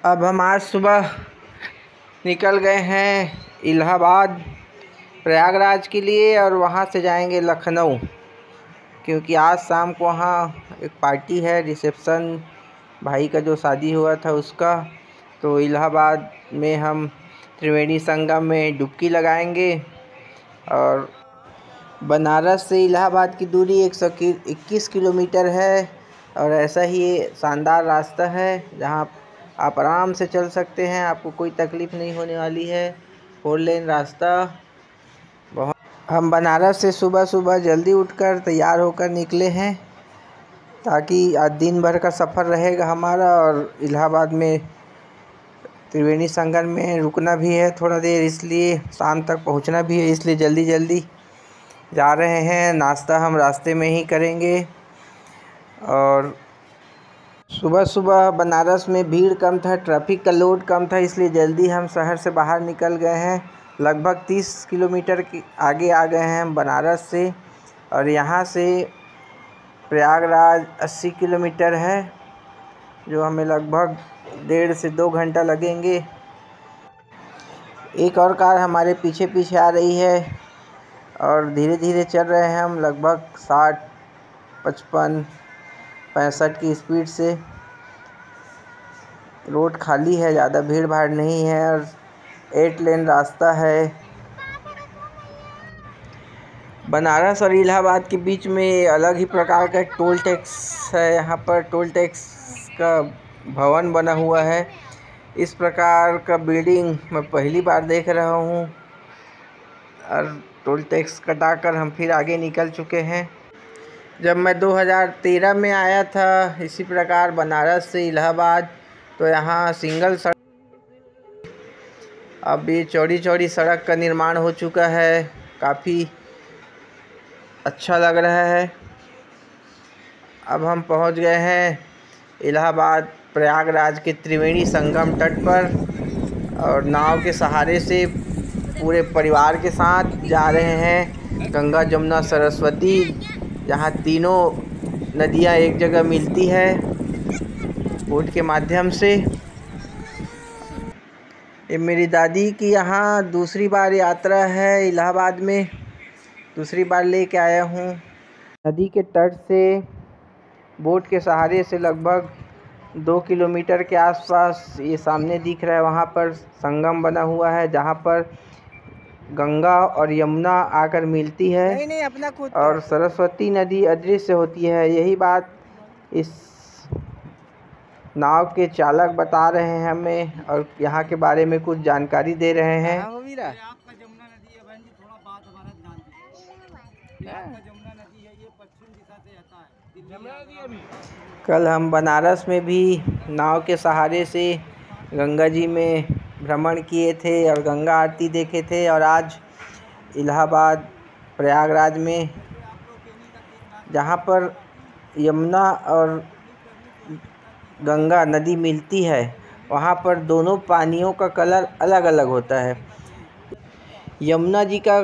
अब हम आज सुबह निकल गए हैं इलाहाबाद प्रयागराज के लिए और वहाँ से जाएंगे लखनऊ, क्योंकि आज शाम को वहाँ एक पार्टी है, रिसेप्शन भाई का जो शादी हुआ था उसका। तो इलाहाबाद में हम त्रिवेणी संगम में डुबकी लगाएंगे। और बनारस से इलाहाबाद की दूरी 121 किलोमीटर है और ऐसा ही शानदार रास्ता है जहाँ आप आराम से चल सकते हैं, आपको कोई तकलीफ़ नहीं होने वाली है। 4 लेन रास्ता। हम बनारस से सुबह सुबह जल्दी उठकर तैयार होकर निकले हैं ताकि आज दिन भर का सफ़र रहेगा हमारा, और इलाहाबाद में त्रिवेणी संगम में रुकना भी है थोड़ा देर, इसलिए शाम तक पहुंचना भी है, इसलिए जल्दी जल्दी जा रहे हैं। नाश्ता हम रास्ते में ही करेंगे। और सुबह सुबह बनारस में भीड़ कम था, ट्रैफिक का लोड कम था, इसलिए जल्दी हम शहर से बाहर निकल गए हैं। लगभग 30 किलोमीटर की आगे आ गए हैं हम बनारस से, और यहाँ से प्रयागराज 80 किलोमीटर है, जो हमें लगभग 1.5 से 2 घंटा लगेंगे। एक और कार हमारे पीछे पीछे आ रही है और धीरे धीरे चल रहे हैं हम, लगभग 60, 55, 65 की स्पीड से। रोड खाली है, ज़्यादा भीड़ भाड़ नहीं है और 8 लेन रास्ता है। बनारस और इलाहाबाद के बीच में अलग ही प्रकार का टोल टैक्स है। यहाँ पर टोल टैक्स का भवन बना हुआ है। इस प्रकार का बिल्डिंग मैं पहली बार देख रहा हूँ। और टोल टैक्स कटाकर हम फिर आगे निकल चुके हैं। जब मैं 2013 में आया था इसी प्रकार बनारस से इलाहाबाद, तो यहाँ सिंगल सड़क, अब ये चौड़ी चौड़ी सड़क का निर्माण हो चुका है, काफ़ी अच्छा लग रहा है। अब हम पहुंच गए हैं इलाहाबाद प्रयागराज के त्रिवेणी संगम तट पर, और नाव के सहारे से पूरे परिवार के साथ जा रहे हैं गंगा जमुना सरस्वती, जहाँ तीनों नदियाँ एक जगह मिलती है बोट के माध्यम से। ये मेरी दादी की यहाँ दूसरी बार यात्रा है इलाहाबाद में, दूसरी बार लेके आया हूँ। नदी के तट से बोट के सहारे से लगभग 2 किलोमीटर के आसपास ये सामने दिख रहा है, वहाँ पर संगम बना हुआ है जहाँ पर गंगा और यमुना आकर मिलती है। नहीं, अपना खुद और सरस्वती नदी अदृश्य होती है। यही बात इस नाव के चालक बता रहे हैं हमें, और यहाँ के बारे में कुछ जानकारी दे रहे हैं। कल हम बनारस में भी नाव के सहारे से गंगा जी में भ्रमण किए थे और गंगा आरती देखे थे, और आज इलाहाबाद प्रयागराज में जहाँ पर यमुना और गंगा नदी मिलती है, वहाँ पर दोनों पानियों का कलर अलग अलग होता है। यमुना जी का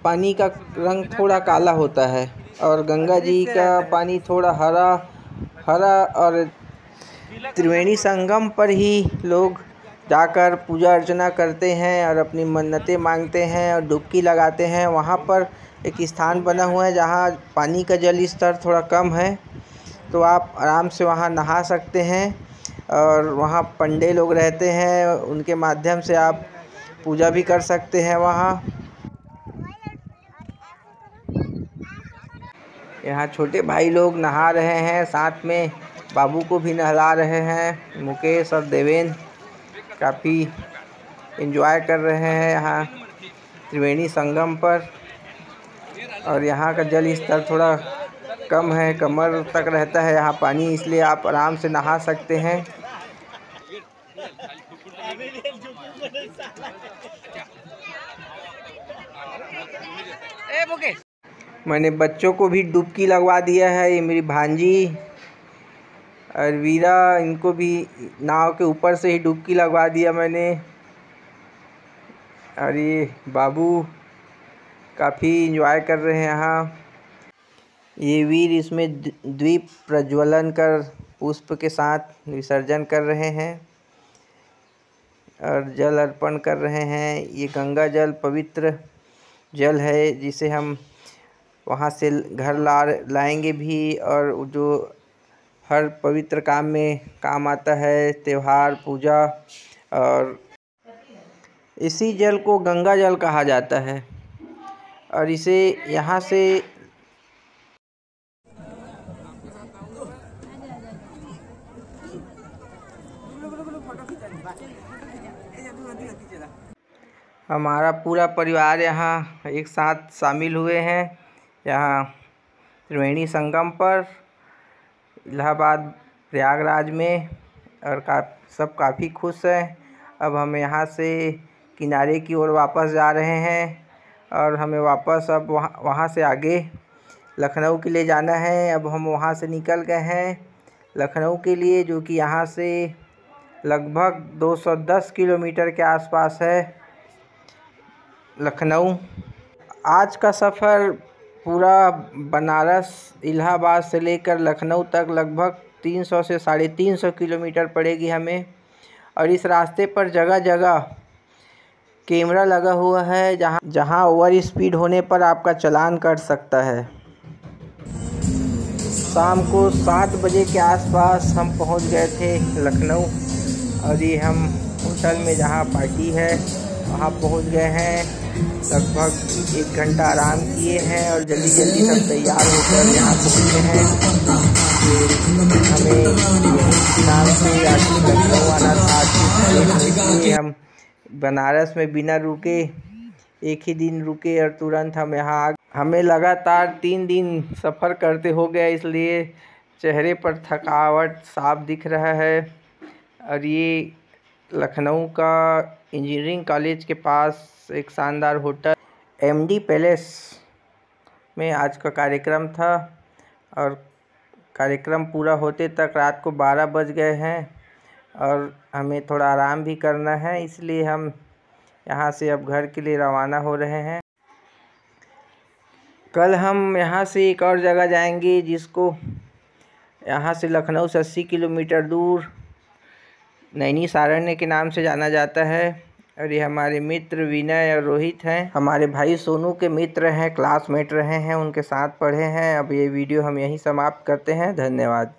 पानी का रंग थोड़ा काला होता है और गंगा जी का पानी थोड़ा हरा हरा। और त्रिवेणी संगम पर ही लोग जाकर पूजा अर्चना करते हैं और अपनी मन्नतें मांगते हैं और डुबकी लगाते हैं। वहाँ पर एक स्थान बना हुआ है जहाँ पानी का जल स्तर थोड़ा कम है, तो आप आराम से वहाँ नहा सकते हैं, और वहाँ पंडे लोग रहते हैं, उनके माध्यम से आप पूजा भी कर सकते हैं वहाँ। यहाँ छोटे भाई लोग नहा रहे हैं, साथ में बाबू को भी नहला रहे हैं। मुकेश और देवेंद्र काफ़ी एंजॉय कर रहे हैं यहाँ त्रिवेणी संगम पर। और यहाँ का जल स्तर थोड़ा कम है, कमर तक रहता है यहाँ पानी, इसलिए आप आराम से नहा सकते हैं। मैंने बच्चों को भी डुबकी लगवा दिया है। ये मेरी भांजी और वीरा, इनको भी नाव के ऊपर से ही डुबकी लगवा दिया मैंने। और ये बाबू काफ़ी एंजॉय कर रहे हैं यहाँ। ये वीर इसमें द्वीप प्रज्वलन कर पुष्प के साथ विसर्जन कर रहे हैं। और जल अर्पण कर रहे हैं। ये गंगा जल पवित्र जल है, जिसे हम वहाँ से घर लाएंगे भी, और जो हर पवित्र काम में काम आता है, त्यौहार, पूजा। और इसी जल को गंगा जल कहा जाता है। और इसे यहाँ से हमारा पूरा परिवार यहाँ एक साथ शामिल हुए हैं, यहाँ त्रिवेणी संगम पर इलाहाबाद प्रयागराज में। और सब काफ़ी खुश हैं। अब हम यहाँ से किनारे की ओर वापस जा रहे हैं, और हमें वापस अब वहाँ से आगे लखनऊ के लिए जाना है। अब हम वहाँ से निकल गए हैं लखनऊ के लिए, जो कि यहाँ से लगभग 210 किलोमीटर के आसपास है लखनऊ। आज का सफ़र पूरा बनारस, इलाहाबाद से लेकर लखनऊ तक लगभग 300 से 350 किलोमीटर पड़ेगी हमें। और इस रास्ते पर जगह जगह कैमरा लगा हुआ है, जहां ओवर स्पीड होने पर आपका चालान कट सकता है। शाम को 7 बजे के आसपास हम पहुंच गए थे लखनऊ, और ये हम होटल में जहां पार्टी है वहां पहुंच गए हैं। लगभग 1 घंटा आराम किए हैं और जल्दी जल्दी सब तैयार होकर यहाँ पहुँचे हैं। हमें लखनऊ आना था, इसलिए हम बनारस में बिना रुके एक ही दिन रुके और तुरंत हम यहाँ आ गए। हमें लगातार 3 दिन सफ़र करते हो गया, इसलिए चेहरे पर थकावट साफ दिख रहा है। और ये लखनऊ का इंजीनियरिंग कॉलेज के पास एक शानदार होटल MD पैलेस में आज का कार्यक्रम था, और कार्यक्रम पूरा होते तक रात को 12 बज गए हैं, और हमें थोड़ा आराम भी करना है, इसलिए हम यहाँ से अब घर के लिए रवाना हो रहे हैं। कल हम यहाँ से एक और जगह जाएंगे, जिसको यहाँ से लखनऊ से 80 किलोमीटर दूर नैनीसारण्य के नाम से जाना जाता है। और ये हमारे मित्र विनय और रोहित हैं, हमारे भाई सोनू के मित्र हैं, क्लासमेट रहे हैं, उनके साथ पढ़े हैं। अब ये वीडियो हम यहीं समाप्त करते हैं। धन्यवाद।